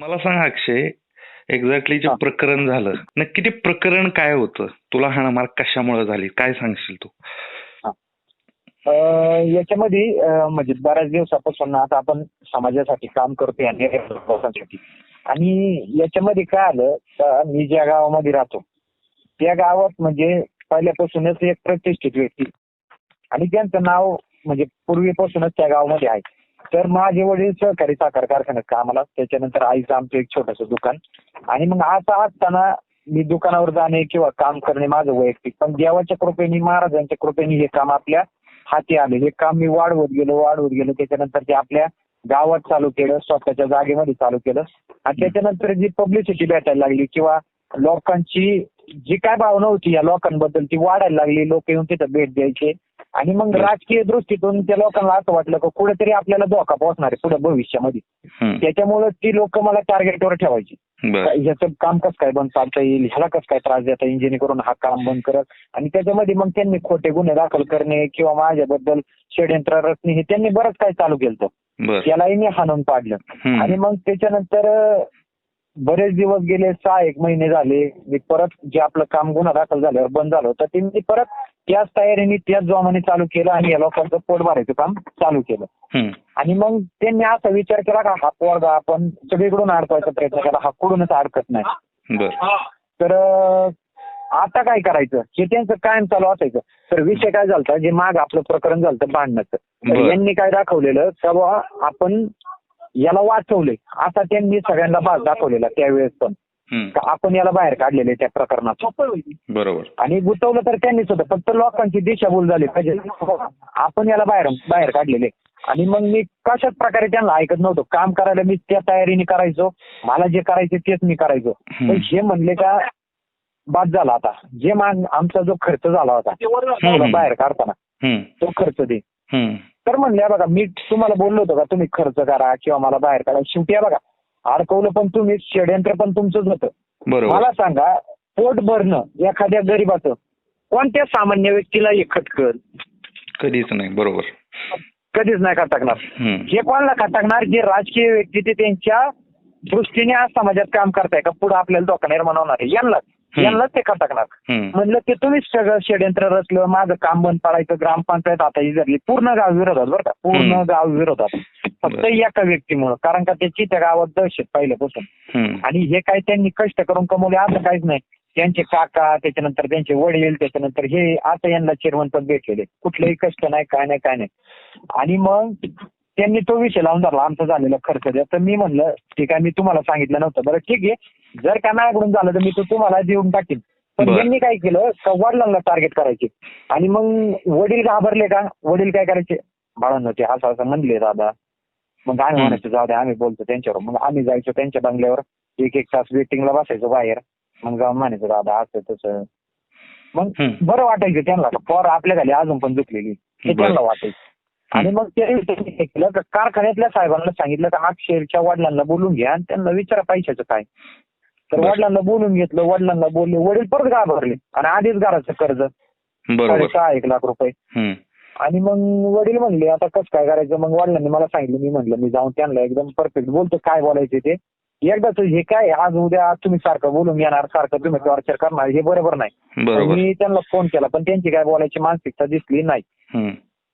मला सांग अक्षय, एक्झॅक्टली जे हा. प्रकरण झालं, नक्की ते प्रकरण काय होतं? तुला हाणामार कशामुळे झाली, काय सांगशील तू? हा. याच्यामध्ये म्हणजे बऱ्याच दिवसापासून आता आपण समाजासाठी काम करतोय आणि लोकांसाठी. आणि याच्यामध्ये काय आलं तर मी ज्या गावामध्ये राहतो त्या गावात म्हणजे पहिल्यापासूनच एक प्रतिष्ठित व्यक्ती आणि त्यांचं नाव म्हणजे पूर्वीपासूनच त्या गावामध्ये आहे. तर माझे वडील सहकारी साखर कारखान्यात कामाला, त्याच्यानंतर आईचं आमचं एक छोटंसं दुकान. आणि मग असं असताना मी दुकानावर जाणे किंवा काम करणे माझं वैयक्तिक, पण देवाच्या कृपेने महाराजांच्या कृपेने हे काम आपल्या हाती आले. हे काम मी वाढवत गेलो. त्याच्यानंतर ते आपल्या गावात चालू केलं, स्वतःच्या जागेमध्ये चालू केलं. आणि त्याच्यानंतर जी पब्लिसिटी भेटायला लागली किंवा लोकांची जी काय भावना होती या लोकांबद्दल ती वाढायला लागली. लोक येऊन तिथं भेट द्यायचे. आणि मग राजकीय दृष्टीतून त्या लोकांना असं वाटलं की कुठेतरी आपल्याला धोका पोहोचणार आहे पुढे भविष्यामध्ये. त्याच्यामुळे ती लोक मला टार्गेटवर ठेवायची. ह्याचं काम कसं काय बंद पाडता येईल, ह्याला कसं काय त्रास देता येईल जेणेकरून हा काम बंद करत. आणि त्याच्यामध्ये मग त्यांनी खोटे गुन्हे दाखल करणे किंवा माझ्याबद्दल षडयंत्र रचणे हे त्यांनी बरंच काय चालू केलं. त्यालाही मी हाणून पाडलं. आणि मग त्याच्यानंतर बरेच दिवस गेले, 6-1 महिने झाले. मी परत जे आपलं काम गुन्हा दाखल झाल्यावर बंद झालं होतं ते मी परत त्याच तयारीने त्याच जोमाने चालू केलं आणि या लोकांचं पोट भरायचं काम चालू केलं. आणि मग त्यांनी असा विचार केला का हा पोरगा आपण सगळीकडून अडकवायचा प्रयत्न केला, हा कुठूनच अडकत नाही. तर आता काय करायचं हे त्यांचं कायम चालू असायचं. तर विषय काय झाला, जे माग आपलं प्रकरण झालं भांडणाचं, तर यांनी काय दाखवलेलं तेव्हा आपण याला वाचवले असा त्यांनी सगळ्यांना भाग दाखवलेला त्यावेळेस पण आपण याला बाहेर काढलेले त्या प्रकरणात. बरोबर. आणि गुंतवलं तर त्यांनीच होतं, फक्त लोकांची दिशाभूल झाली पाहिजे आपण याला बाहेर काढलेले. आणि मग मी कशाच प्रकारे त्यांना ऐकत नव्हतो. काम करायला मी त्या तयारीने करायचो, मला जे करायचे तेच मी करायचो. पण हे म्हणले का बाद झाला आता, जे आमचा जो खर्च झाला होता बाहेर काढताना तो खर्च दे. तर म्हणले बघा मी तुम्हाला बोललो होतो का तुम्ही खर्च करा किंवा मला बाहेर काढा. शेवटी बघा अडकवलं पण तुम्ही, षडयंत्र पण तुमचंच होतं. मला सांगा, पोट भरणं एखाद्या गरीबाचं कोणत्या सामान्य व्यक्तीला हे खटकल? कधीच नाही. बरोबर, कधीच नाही खटकणार. हे कोणाला खटकणार? जे राजकीय व्यक्ती ते त्यांच्या दृष्टीने आज समाजात काम करताय का पुढे आपल्याला धोका निर्माण होणार आहे यांनाच ते खटकणार. म्हणलं ते तुम्हीच सगळं षडयंत्र रचलं, माझं काम बंद पडायचं. ग्रामपंचायत आता ही झाली, पूर्ण गाव विरोधात बरं का, पूर्ण गाव विरोधात फक्त एका व्यक्तीमुळे, कारण का त्याची त्या गावात दहशत पहिल्यापासून. आणि हे काय त्यांनी कष्ट करून कमवले असं काहीच नाही. त्यांचे काका, त्याच्यानंतर त्यांचे वडील, त्याच्यानंतर हे आता यांना चेअरमन पद भेटलेले. कुठलेही कष्ट नाही, काय नाही. आणि मग त्यांनी तो विषय लावून धरला आमचा झालेला खर्च द्या. तर मी म्हणलं ठीक आहे, मी तुम्हाला सांगितलं नव्हतं, बरं ठीक आहे, जर का माझ्याकडून झालं तर मी तो तुम्हाला देऊन टाकेन. पण यांनी काय केलं, वडिलांना टार्गेट करायचे. आणि मग वडील घाबरले का, वडील काय करायचे, बाळांनो ते असं म्हणले दादा. मग आम्ही म्हणायचो जाऊ द्या, आम्ही बोलतो त्यांच्यावर. मग आम्ही जायचो त्यांच्या बंगल्यावर, 1-1 तास वेटिंगला बसायचो बाहेर. मग जाऊन म्हणायचो दादा असं तसं. मग बरं वाटायचं त्यांना, पोर आपल्या खाली अजून पण झुकलेली हे त्यांना वाटायचं. आणि मग त्यांनी केलं का कारखान्यातल्या साहेबांना सांगितलं का अक्षयच्या वडिलांना बोलून घ्या आणि त्यांना विचारा पैशाचं काय. तर वडिलांना बोलून घेतलं, वडिलांना बोलले, वडील परत घाबरले. आणि आधीच घराचं कर्ज 6.5 लाख रुपये. आणि मग वडील म्हणले आता कसं काय करायचं. मग वडिलांनी मला सांगितलं, मी म्हणलं मी जाऊन त्यांना एकदम परफेक्ट बोलतो काय बोलायचे ते. एकदाच हे काय आज उद्या तुम्ही सारखं बोलून येणार, सारखं तुम्ही टॉर्चर करणार, हे बरोबर नाही. मी त्यांना फोन केला पण त्यांची काय बोलायची मानसिकता दिसली नाही.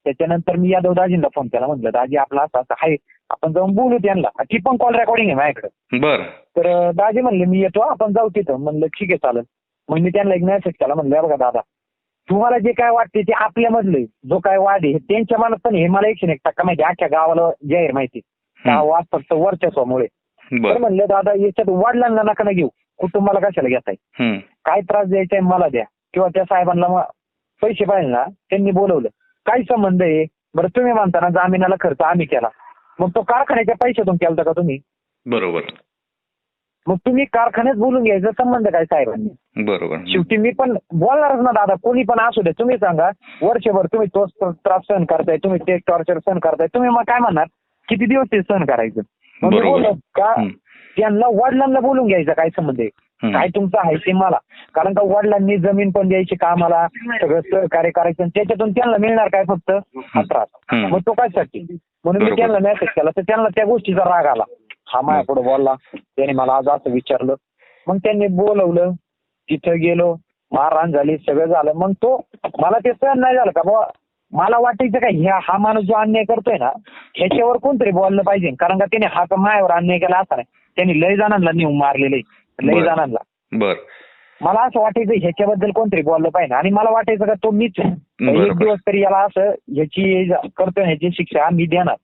त्याच्यानंतर मी यादव दाजींना फोन केला, म्हटलं दाजी आपला असं असं आहे, आपण जाऊन बोलू त्यांना. ती पण कॉल रेकॉर्डिंग आहे माझ्याकडे. तर दाजी म्हणले मी येतो, आपण जाऊ तिथं. म्हणलं ठीक आहे चालेल. मग मी त्यांना एक मेसेज केला, म्हणलं बघा दादा तुम्हाला जे काय वाटते ते आपल्यामधले जो काय वाद आहे त्यांच्या मनात पण हे मला 101% माहिती, अख्ख्या गावाला जाहीर माहिती. हा वाद फक्त वर्चस्वामुळे. तर म्हणलं दादा याच्यात वडिलांना नका ना घेऊ, कुटुंबाला कशाला घेताय, काय त्रास द्यायचा मला द्या. किंवा त्या साहेबांना पैसे पाहिजे ना, त्यांनी बोलवलं, काय संबंध आहे बरं. तुम्ही म्हणता ना जामिनाला खर्च आम्ही केला, मग तो कारखान्याच्या पैशातून केलता का तुम्ही? बरोबर. मग तुम्ही कारखान्यात बोलून घ्यायचा संबंध काय साहेबांनी? बरोबर. शेवटी मी पण बोलणारच ना दादा, कोणी पण असू दे. तुम्ही सांगा वर्षभर तुम्ही तोच त्रास सहन करताय, तुम्ही ते टॉर्चर सहन करताय, तुम्ही मग काय म्हणणार किती दिवस ते सहन करायचं. मग मी बोललो का त्यांना वडिलांना बोलून घ्यायचा काय संबंध आहे, काय तुमचं आहे ते मला. कारण का वडिलांनी जमीन पण द्यायची कामाला, सगळं सहकार्य करायचं, त्याच्यातून त्यांना मिळणार काय फक्त हा त्रास. मग तो कशासाठी? म्हणून मी त्यांना मेसेज केला तर त्यांना त्या गोष्टीचा राग आला. हा माझ्या पुढे बोलला, त्याने मला आज असं विचारलं. मग त्यांनी बोलवलं, तिथं गेलो, मारहाण झाली, सगळं झालं. मग तो मला ते सहन नाही झालं का बाबा, मला वाटायचं का हा माणूस जो अन्याय करतोय ना ह्याच्यावर कोणतरी बोललं पाहिजे, कारण का त्याने हा मायावर अन्याय केला असा नाही, त्यांनी लय जणांना नेऊन मारलेले, लय जणांना. बर, मला असं वाटायचं ह्याच्याबद्दल कोणतरी बोललं पाहिजे, आणि मला वाटायचं का तो मीच एक दिवस तरी याला असं ह्याची करतोय ह्याची शिक्षा मी देणार.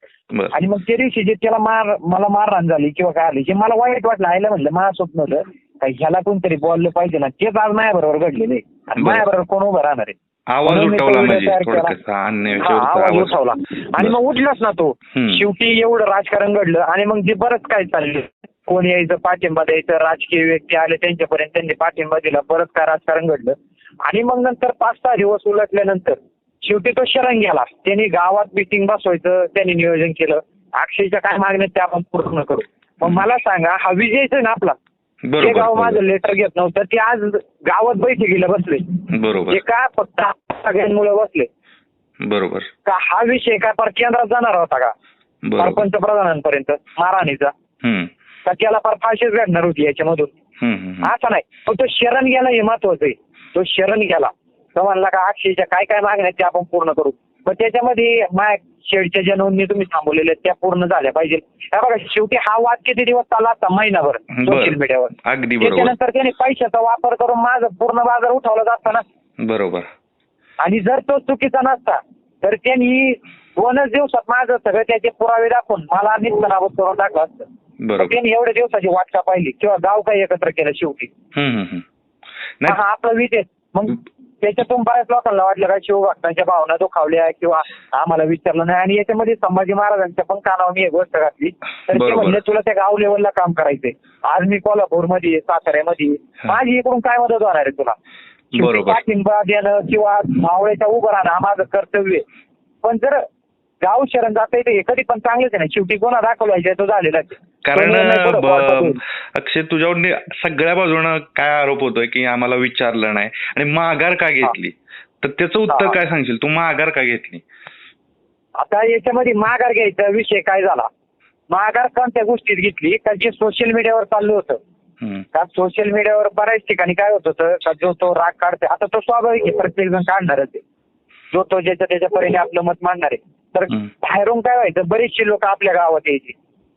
आणि मग त्या दिवशी जे त्याला मला मारहाण झाली किंवा काय आली, जे मला वाईट वाटलं, आयला म्हणलं माझं स्वप्न होतं का ह्याला कोणतरी बोललं पाहिजे ना, तेच आज माझ्याबरोबर घडलेलं आहे. आणि माझ्याबरोबर कोण उभं राहणार आहे? आवाज उठवला आवाज उठवला आणि मग उठलाच ना तो. शेवटी एवढं राजकारण घडलं आणि मग जे बरंच काय चाललं, कोण यायचं पाठिंबा द्यायचं, राजकीय व्यक्ती आले त्यांच्यापर्यंत त्यांनी पाठिंबा दिला, बरंच काय राजकारण घडलं. आणि मग नंतर 5-6 दिवस उलटल्यानंतर शेवटी तो शरण गेला. त्यांनी गावात मिटिंग बसवायचं त्यांनी नियोजन केलं, अक्षयच्या काय मागण्या त्या आपण पूर्ण करू. मग मला सांगा, हा विजयच आहे ना आपला. जे गाव माझं लेटर घेत नव्हतं ते आज गावात बैठकीला बसले. बरोबर. का फक्त सगळ्यांमुळे बसले. बरोबर. का हा विषय काय पर केंद्रात जाणार होता का, पर पंतप्रधानांपर्यंत मारहाणीचा, का त्याला फार फाशीच भेटणार होती याच्यामधून? असं नाही, पण तो शरण गेला हे महत्वाचं आहे. तो शरण गेला तो म्हणला का अक्षयच्या काय काय मागण्या त्या आपण पूर्ण करू. पण त्याच्यामध्ये शेडच्या ज्या नोंदणी तुम्ही थांबवलेल्या त्या पूर्ण झाल्या पाहिजे. बघा शेवटी हा वाद किती दिवस चालला असता, महिनाभर सोशल मीडियावर. त्याच्यानंतर त्याने पैशाचा वापर करून माझं पूर्ण बाजार उठवला जाता ना. बरोबर. आणि जर तो चुकीचा नसता तर त्यांनी 2च दिवसात माझं सगळं त्याचे पुरावे दाखवून मला निस्तनाबूत करून टाकलं असतं. त्यांनी एवढ्या दिवसाची वाट का पाहिली किंवा गाव काही एकत्र केलं शेवटी. हा आपला विजय. मग त्याच्यातून बऱ्याच लोकांना वाटलं का शिवभक्तांच्या भावना दुखावल्या किंवा आम्हाला विचारलं नाही. आणि याच्यामध्ये संभाजी महाराजांच्या पण कानावर मी एक गोष्ट घातली, तर ते म्हणले तुला त्या गाव लेवलला काम करायचंय. आज मी कोल्हापूरमध्ये, साताऱ्यामध्ये, माझी इकडून काय मदत होणार आहे तुला? पाठिंबा देणं किंवा मावळ्याच्या उभं राहणं हा माझं कर्तव्य आहे. पण जर गाव शरण जाता येते कधी पण चांगलंच आहे ना. शेवटी कोणा दाखवला तो झालेला. कारण अक्षय तुझ्यावर सगळ्या बाजूनं काय आरोप होतोय की आम्हाला विचारलं नाही आणि माघार का घेतली, तर त्याचं उत्तर काय सांगशील? तू माघार का घेतली? आता याच्यामध्ये माघार घ्यायचा विषय काय झाला, माघार कोणत्या गोष्टीत घेतली का जे सोशल मीडियावर चाललं होतं. का सोशल मीडियावर बऱ्याच ठिकाणी काय होत होतं का जो तो राग काढते, आता तो स्वाभाविक आहे, प्रत्येक जण काढणारच आहे, जो तो ज्याच्या त्याच्या परीने आपलं मत मांडणार आहे. तर बाहेरून काय व्हायचं, बरेचसे लोक आपल्या गावात यायचे,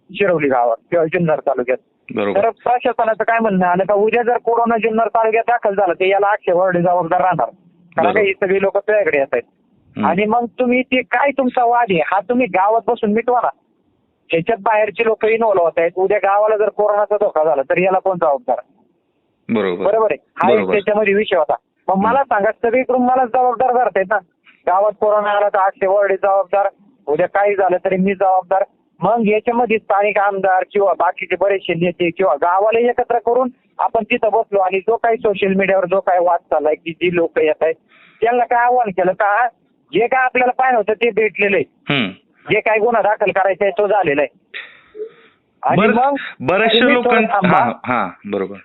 शिरवली गावात किंवा जुन्नर तालुक्यात. तर प्रशासनाचं काय म्हणणं आलं का उद्या जर कोरोना जुन्नर तालुक्यात दाखल झाला तर याला अक्षय वर्डे जबाबदार राहणार, कारण का ही सगळी लोक तुझ्याकडे येत आहेत. आणि मग तुम्ही ते काय तुमचा वाद आहे हा तुम्ही गावात बसून मिटवा ना. त्याच्यात बाहेरचे लोक इन्व्हॉल्व होत आहेत, उद्या गावाला जर कोरोनाचा धोका झाला तर याला कोण जबाबदार? बरोबर आहे. हा एक त्याच्यामध्ये विषय होता. मग मला सांगा, सगळीकडून मला जबाबदार धरतायत ना. गावात कोरोना आला तर अक्षय वर्डे जबाबदार, उद्या काही झालं तरी मी जबाबदार. मग याच्यामध्ये स्थानिक आमदार किंवा बाकीचे बरेचसे नेते किंवा गावाला एकत्र करून आपण तिथं बसलो आणि जो काही सोशल मीडियावर जो काही वाद चाललाय की जी लोक येत आहेत त्यांना काय आव्हान केलं का जे काय आपल्याला पाहिजे होतं ते भेटलेलं आहे, जे काही गुन्हा दाखल करायचा आहे तो झालेला आहे. आणि मग बऱ्याचशा लोकांना बरोबर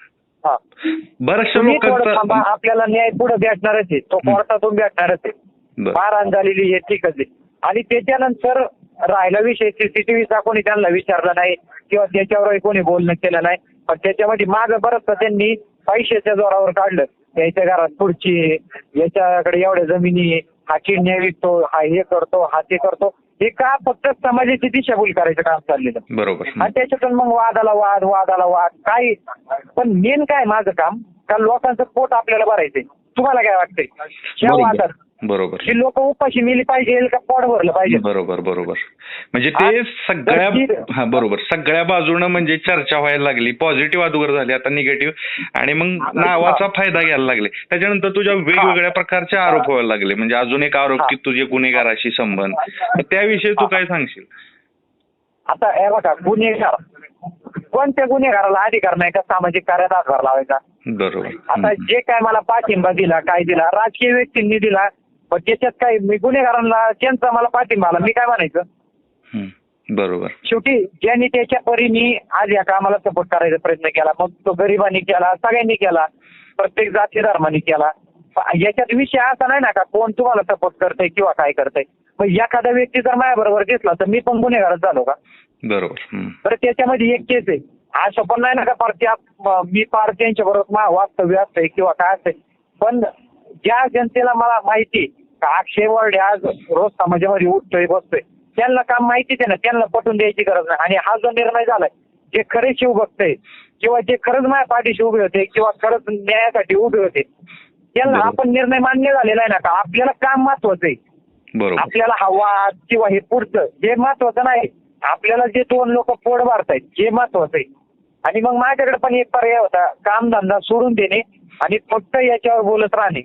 आपल्याला न्याय पुढे भेटणारच आहे, तो कोर्टातून भेटणारच आहे. मारहाण झालेली हे ठीकच आहे. आणि त्याच्यानंतर राहिला विषय सीसीटीव्हीचा कोणी त्यांना विचारला नाही किंवा त्याच्यावर कोणी बोलणं केलं नाही. पण त्याच्यामध्ये मागं बरंच त्यांनी पैशाच्या जोरावर काढलं. याच्या घरात खुर्ची, याच्याकडे एवढ्या जमिनी, हा किडण्या विकतो, हा हे करतो, हा ते करतो, हे का फक्त समाजाची दिशाभूल करायचं काम चाललेलं. बरोबर. आणि त्याच्यातून मग वादाला वाद काय. पण मेन काय माझं काम का लोकांचं पोट आपल्याला भरायचंय. तुम्हाला काय वाटतंय या वादात? बरोबर. ही लोक उपाशी मिली पाहिजे का पोट भरलं पाहिजे? बरोबर. म्हणजे ते सगळ्या बाजूनं म्हणजे चर्चा व्हायला लागली, पॉझिटिव्ह अगोदर झाली, आता निगेटिव्ह, आणि मग नावाचा फायदा घ्यायला लागले. त्याच्यानंतर तुझ्या वेगवेगळ्या प्रकारचे आरोप व्हायला लागले. म्हणजे अजून एक आरोप की तुझे गुन्हेगाराशी संबंध, त्याविषयी तू काय सांगशील? आता हे बघा, गुन्हेगार कोणत्या गुन्हेगाराला अधिकार नाही का सामाजिक कार्यात हातभार लावायचा? बरोबर. आता जे काय मला पाठिंबा दिला, काय दिला, राजकीय व्यक्तींनी दिला, पण त्याच्यात काय मी गुन्हेगारांना त्यांचा मला पाठिंबा आला मी काय म्हणायचं? बरोबर. शेवटी ज्यांनी त्याच्या परीने आज या कामाला सपोर्ट करायचा प्रयत्न केला, मग तो गरिबांनी केला, सगळ्यांनी केला, प्रत्येक जाती धर्माने केला. याच्यात विषय असा नाही ना का कोण तुम्हाला सपोर्ट करतंय किंवा काय करतंय. मग एखादा व्यक्ती जर माझ्या बरोबर दिसला तर मी पण गुन्हेगारच झालो का? बरोबर. तर त्याच्यामध्ये एक केस आहे. असं पण नाही ना का मी पार त्यांच्या बरोबर वास्तव्य असतंय किंवा काय असतंय, पण ज्या जनतेला मला माहिती आहे का अक्षय वर्डे आज रोज समाजामध्ये उठतोय बसतोय, त्यांना काम माहितीच आहे ना, त्यांना पटवून द्यायची गरज नाही. आणि हा जो निर्णय झालाय, जे खरे शिवभक्त आहे किंवा जे खरंच माझ्या पाठीशी उभे होते किंवा खरंच न्यायासाठी उभे होते, त्यांना आपण निर्णय मान्य झालेला आहे ना का आपल्याला काम महत्वाचं आहे. बरोबर. आपल्याला हवा किंवा हे पुढचं हे महत्वाचं नाही, आपल्याला जे 2 लोक पोट भरतायत हे महत्वाचं आहे. आणि मग माझ्याकडे पण एक पर्याय होता, कामधंदा सोडून देणे आणि फक्त याच्यावर बोलत राहणे.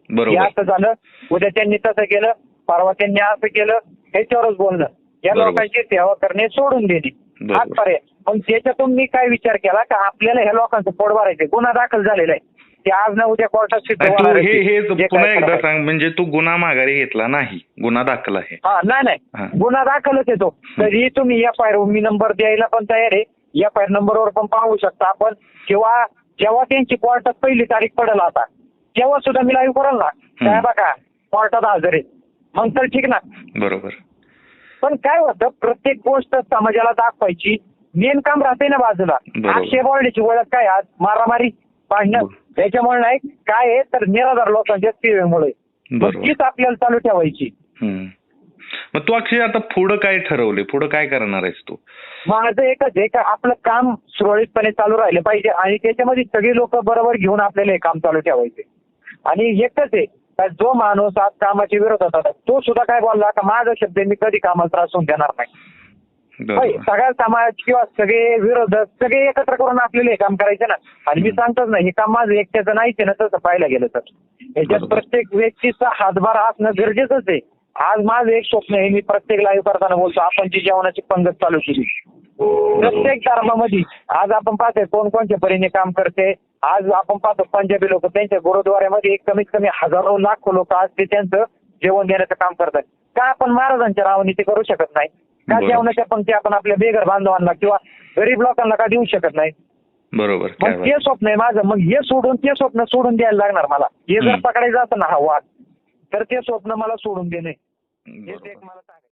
हे असं झालं, उद्या त्यांनी तसं केलं, परवा त्यांनी असं केलं, ह्याच्यावरच बोलणं, या लोकांची सेवा करणे सोडून देणे, हाच पर्याय. मग त्याच्यातून मी काय विचार केला का आपल्याला ह्या लोकांचं पोट भरायचं, गुन्हा दाखल झालेला आहे, ते आज ना उद्या कोर्टात सिद्ध होणार आहे. हे पुन्हा एकदा सांग, म्हणजे तू गुन्हा माघारी घेतला नाही, गुन्हा दाखल आहे? नाही, गुन्हा दाखलच येतो. तरी तुम्ही FIR मी नंबर द्यायला पण तयार आहे, FIR नंबरवर पण पाहू शकता आपण, किंवा जेव्हा त्यांची कोर्टात पहिली तारीख पडेल आता तेव्हा सुद्धा मी लाईव्ह करेल ना, काय बघा कोर्टात हजर आहे, मग तर ठीक ना. बरोबर. पण काय होतं, प्रत्येक गोष्ट समाजाला दाखवायची मेन काम राहते ना बाजूला. अक्षय वर्डेची ओळख काय आज मारामारी पाडणं, त्याच्यामुळे नाही काय आहे तर निराधार लोकांच्या सेवेमुळे, तीच आपल्याला चालू ठेवायची. मग तू अक्षय आता पुढं काय ठरवले, पुढं काय करणार आहेस तू? माझं एकच आहे का आपलं काम सुरळीतपणे चालू राहिलं पाहिजे आणि त्याच्यामध्ये सगळी लोक बरोबर घेऊन आपल्याला हे काम चालू ठेवायचे. आणि एकच आहे का जो माणूस आज कामाच्या विरोधात होता तो सुद्धा काय बोलला का माझा शब्द मी कधी कामाला त्रास होऊन देणार नाही. सगळ्या समाज किंवा सगळे विरोधक सगळे एकत्र करून आपल्याला हे काम करायचं ना. आणि मी सांगतोच ना, हे काम माझं एकट्याचं नाहीच आहे ना, तसं पाहायला गेलं तर याच्यात प्रत्येक व्यक्तीचा हातभार असणं गरजेचंच आहे. आज माझं एक स्वप्न आहे, मी प्रत्येक लाईव्ह करताना बोलतो, आपण जी जेवणाची पंगत चालू केली प्रत्येक धर्मामध्ये. आज आपण पाहतोय कोण कोणत्या परीने काम करते. आज आपण पाहतो पंजाबी लोक त्यांच्या गुरुद्वाऱ्यामध्ये एक कमीत कमी हजारो लाखो लोक आज ते त्यांचं जेवण देण्याचं काम करतात. का आपण महाराजांच्या नावाने ते करू शकत नाही? का जेवणाच्या पंक्ती आपण आपल्या बेघर बांधवांना किंवा गरीब लोकांना का देऊ शकत नाही? बरोबर. मग ते स्वप्न आहे माझं, मग हे सोडून ते स्वप्न सोडून द्यायला लागणार मला. हे जर पकडायचं असं ना हा वाद, तर ते स्वप्न मला सोडून देणे, हेच एक मला सांगायचं.